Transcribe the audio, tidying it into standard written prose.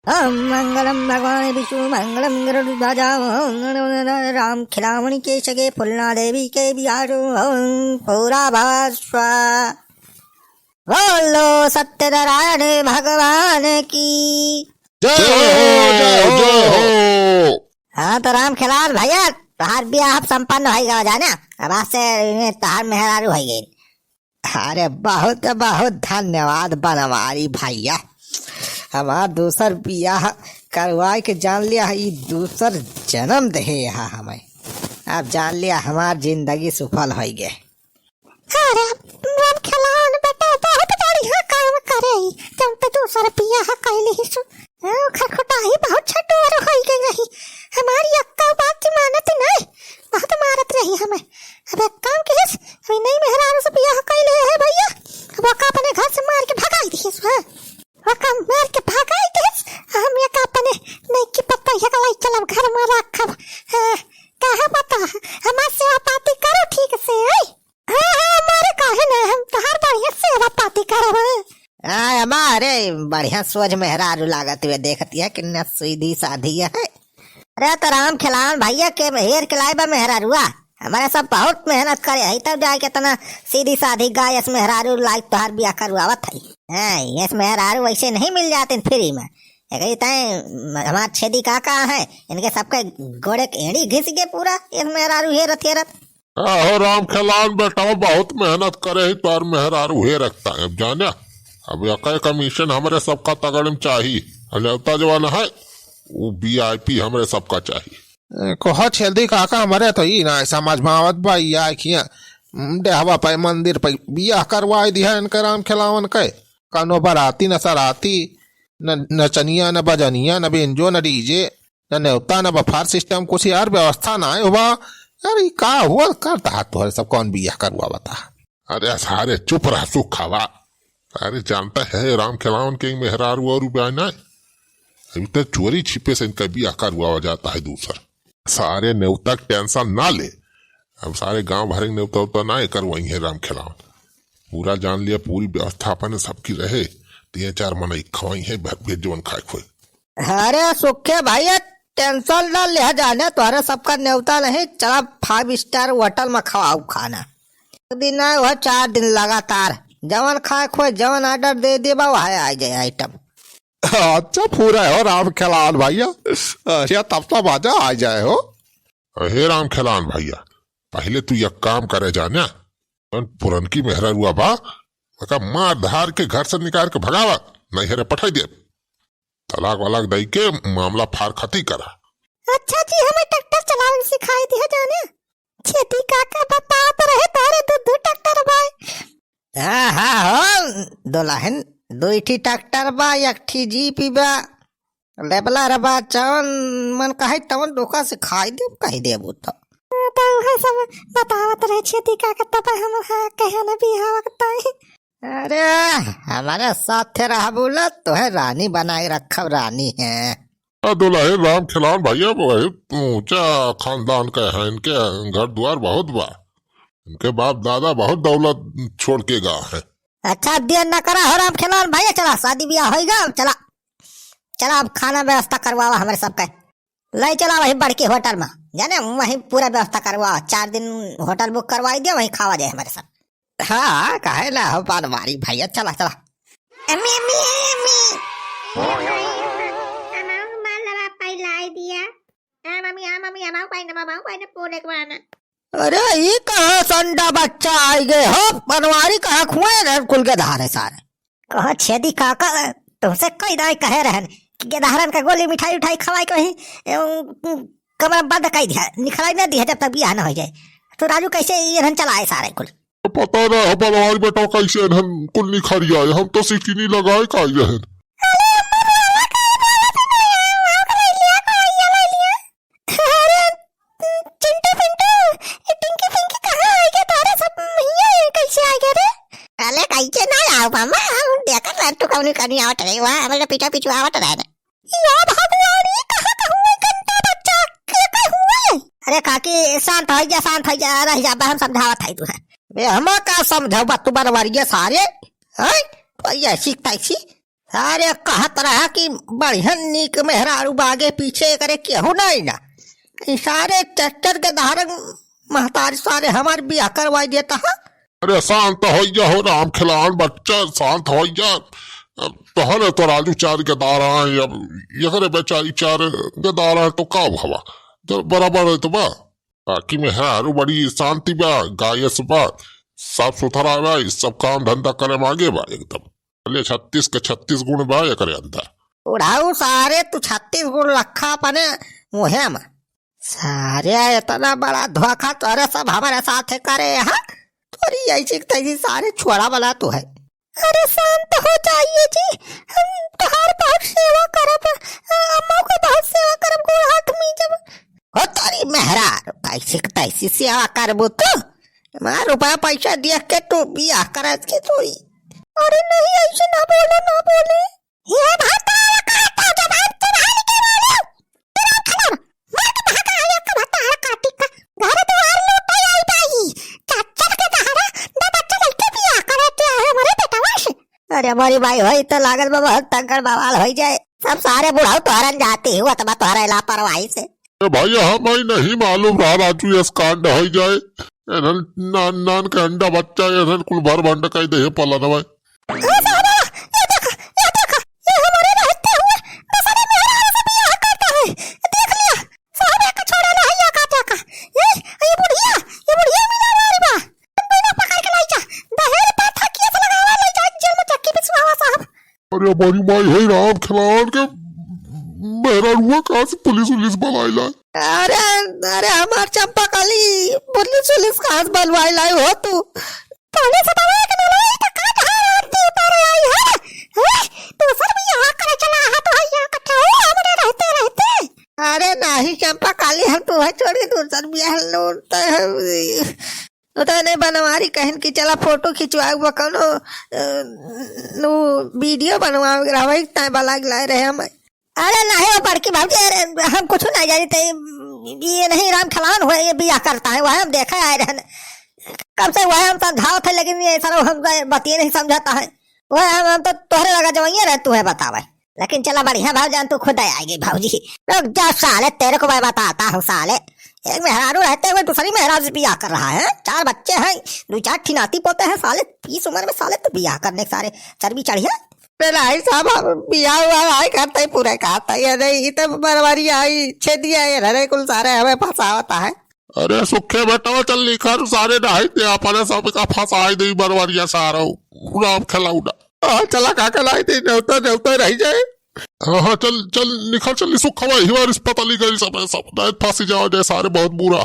ओम मंगलम भगवान विष्णु मंगलम गरुड़ध्वजा राम खिलामणि के सगे फुलना देवी के बिहारो पूरा भास्वा बोलो सत्यनारायण भगवान की जय हो जय हो जय हो। हाँ तो राम खिलाल भैया तहार ब्याह संपन्न हो गया जाना। अब आज से तहार मेहरारू हो गई। अरे बहुत बहुत धन्यवाद बनवारी भैया, हमार दूसर बियाह करवाए के जान लिया ई दूसर जन्म दे हमें। अब जान लिया हमार जिंदगी सफल हो गए। अरे राम खिलाल बेटा बहुत बढ़िया काम करे तुम तो दूसर बियाह कैली सु खटखटाई बहुत छटोर हो गई रही। हमारी अक्का बात की मानत नहीं, बहुत मारत रही हमें। अब एक काम किस अभी नहीं मेहरारू से बियाह कैले है भैया, वो का अपने घर से मार के भगाई दिस है, वो का मार के भगाई दिस। हम ये का अपने नहीं की पत्ता ये लाई चलब घर में रखब कहा पता हमार सेवा पाती करो ठीक से है। हां हमारे काहे ना हम तहार बढ़िया सेवा पाती करब। हमारे बढ़िया सोच मेहरारू लागत हुए देखती है कितना सीधी साधी है। अरे तो राम खिलावन भैया के हेर खिलाए बा मेहरारूआ हमारे सब बहुत मेहनत करे है तब जाके तना सीधी साधी गाय इस मेहरारू लाइक तोहार बियाह करवावत है। इस मेहरारू वैसे नहीं मिल जाते फ्री में। हमारा छेदी काका है इनके सबके गोड़े एड़ी घिस गए पूरा इस मेहरारू हेरत हेरत। हो राम खिलान बेटा बहुत मेहनत करे है तो मेहरारू हे रखता है। अब जाना अब एक कमीशन हमारे सबका तगड़म चाहिए। अलवता जवान है वो VIP हमारे सबका चाहिए। कोह छेदी काका हमारे तो ही ना समझ में आवत भाई आ किया देहवा पे मंदिर पे बियाह करवाई दिया इनके राम खिलावन के। कानो बराती न सराती न नचनिया न बजनिया न बेंजो न डीजे न न्योता न बफार सिस्टम कुछ यार व्यवस्था ना है हुआ यार। ये का हुआ करता हाथ तो सब कौन बियाह करवा बता। अरे सारे चुप रह सुख खावा। अरे जानता है राम खिलावन के मेहरारू और बयाना अभी तो चोरी छिपे से इनका बियाह करवा जाता है दूसर। सारे न्योता टेंशन ना ले, अब सारे गांव भर न्योता उता ना करवाई है राम खिलावन। पूरा जान लिया पूरी व्यवस्था अपन सबकी रहे 3-4 मन खवाई है भेजवन खाए खोए। अरे सुखे भैया टेंशन ना ले जाने तुम्हारे सबका न्योता नहीं चला 5 स्टार होटल में खवाऊ खाना। दिन वह 4 दिन लगातार जवन खाए खोए जवन ऑर्डर दे दे वह आ जाए आइटम। अच्छा पूरा है हो राम खिलान भैया अच्छा तब तो बाजा आ जाए हो। हे राम खिलान भैया पहले तू यह काम करे जाना पुरन की मेहरारुआ बा मार धार के घर से निकाल के भगावा नहीं हेरे पठाई दे तलाक वलाक दई के मामला फार खती करा। अच्छा जी हमें ट्रैक्टर चलाने सिखाई दिया जाने। खेती काका बता तो रहे तारे दो ट्रैक्टर भाई। हाँ हो दुल्हन 2 ट्रैक्टर बा 1 जीप बा लेबलर बा चवन मन कहे तवन धोखा से खाई दे कही दे वो तो है सब बतावत रहे खेती काका तब हम कहे न बियाह करता। अरे हमारे साथ रहा बोला तो है रानी बनाए रखा रानी है। दुल्हन राम खिलान भैया ऊंचा खानदान का है इनके घर द्वार बहुत बा इनके बाप दादा बहुत दौलत छोड़ के गए हैं। अच्छा देर न करा हो राम खिलान भैया चला शादी ब्याह होगा चला चला अब खाना व्यवस्था करवावा हमारे सबका ले चला वही बड़के होटल में जाने वही पूरा व्यवस्था करवा 4 दिन होटल बुक करवाई दे वही खावा जाए हमारे साथ। हाँ कहे ना हो बनवारी भैया चला चला। अम्मी अम्मी अम्मी अरे ये कहाँ संडा बच्चा आई गए हो बनवारी कहाँ खुए कुल के धारे सारे कहा छेदी काका तुमसे कई दाई कहे रहन कि गेदारन का गोली मिठाई उठाई खवाई के वही कमरा बंद कर दिया निखलाई न दिया जब तक बियाह न हो जाए। तो राजू कैसे ये चलाए सारे कुल पता ना बनवारी बेटा कैसे हम कुल नहीं खरिया हम तो सिक्की नहीं लगाए काई रहन। पीछा पीछू आवत रहे अरे काकी शांत हो जा रह जा हम समझावत है तुहे हम का समझावा तू बनवारी सारे हैं सीखता सी सारे कहत रहा कि बढ़िया नीक मेहरारू बागे पीछे करे केहू नहीं ना, ई सारे चच्चर के धारक महतारी सारे हमारे बियाह करवाई देता है। अरे शांत हो जा हो राम खिलावन बच्चा, शांत हो जा। तोहरे तो राजू चार के दारा है, अब ये बेचारी चार के दारा है तो का हवा तो बराबर है तो बा। बाकी मेहरारू बड़ी शांति बा, गायस बा, साफ सुथरा बा, सब काम धंधा करे मांगे बा एकदम। 36 के 36 गुण बा ये करे अंदर। उड़ाऊ सारे तू 36 गुण रखा अपने मुहे में, सारे इतना बड़ा धोखा तोरे सब हमारे साथ करे यहाँ। तोरी ऐसी तैसी सारे छोड़ा वाला तू है। अरे शांत हो जाइए जी, हम तोहार बहुत सेवा करब, अम्मा को बहुत सेवा करब, गोड़ हाथ में जब हो तारी मेहरार कैसी तैसी सेवा करबो तू, मार रुपया पैसा देख के तू बियाह करे के तोरी। अरे नहीं ऐसे ना बोलो ना बोले, ये भाता काटा जबान तुम्हारी के बोलो तेरा खबर मत भागा आया का भाता काटी का घर द्वार लूटा आई पाई चाचा के दहाड़ा ना बच्चा लड़के बियाह करते है हमारे बेटा वाश। अरे हमारी भाई होई तो लागल बाबा तंगड़ बवाल हो जाए, सब सारे बुढ़ाऊ तोहरन जाते हुआ तब तोहरा लापरवाही से। भाई हमें नहीं मालूम रहा राजू ये कांड हो जाए, नान नान के अंडा बच्चा ये कुल भर भंड का दे पला न भाई। ये देखो ये हमारे रहते हुए बेचारे मेहरारू से बियाह करता है, देख लिया साहब एक छोड़ा ना है काटा का। ये बुढ़िया मिला मारी बा बिना पकड़ के लाई जा दहेज पाथा किए से लगावा लाई जा जेल में चक्की बिछवावा साहब। अरे हमारी माई है राम खिलावन के मेहरारू कहाँ से पुलिस बुलाई ला। अरे अरे हमार चंपा काली पुलिस कहाँ से बुलवाई लाई हो तू। पुलिस बुलाई के नहीं तो का ढारती उतारे आई है दूसर बियाह करे चला है तो यहाँ इकट्ठा हो हमरे रहते। अरे नहीं चंपा काली हम तो है छोड़ी दूसर बियाह लौटते है तो नहीं बनवारी कहन की चला फोटो खिंचवा कौनो नो वीडियो बनवा रहा तय बला लाए रहे हम। अरे नहीं वो बड़की भाभी, अरे हम कुछ नहीं जानते, ये नहीं राम खिलावन हुआ ये बियाह करता है, वह हम देखा आए रहे कब से वह हम समझाओ थे लेकिन ये सारा हम बतिए नहीं समझाता है। वह हम तो तोहरे लगा जवाइया रहे तू है बतावे, लेकिन चला बढ़िया भाव जान तू खुद आएगी भाजी लोग जा साले तेरे को मैं बताता हूँ। साले एक मेहरारू रहते हुए दूसरी मेहरारू से बियाह कर रहा है, 4 बच्चे हैं, 2-4 ठिनाती पोते हैं साले 30 उम्र में साले तो बियाह करने सारे चर्बी चढ़िया। नहीं साहब बियाह हुआ आई करता ही पूरा कहता है नहीं तो बरबारी आई छेदिया ये कुल सारे हमें फंसावता है। अरे सुखे बेटा चल लिखा सारे नहाई दे अपने सब का फंसाई दे बरवरिया सारा राम खिलाउना। चला काका लाई दे नेवता रह जाए। हाँ चल निखल चल सुखवा ही बार अस्पताल गई सब फांसी जाओ जाए सारे बहुत बुरा।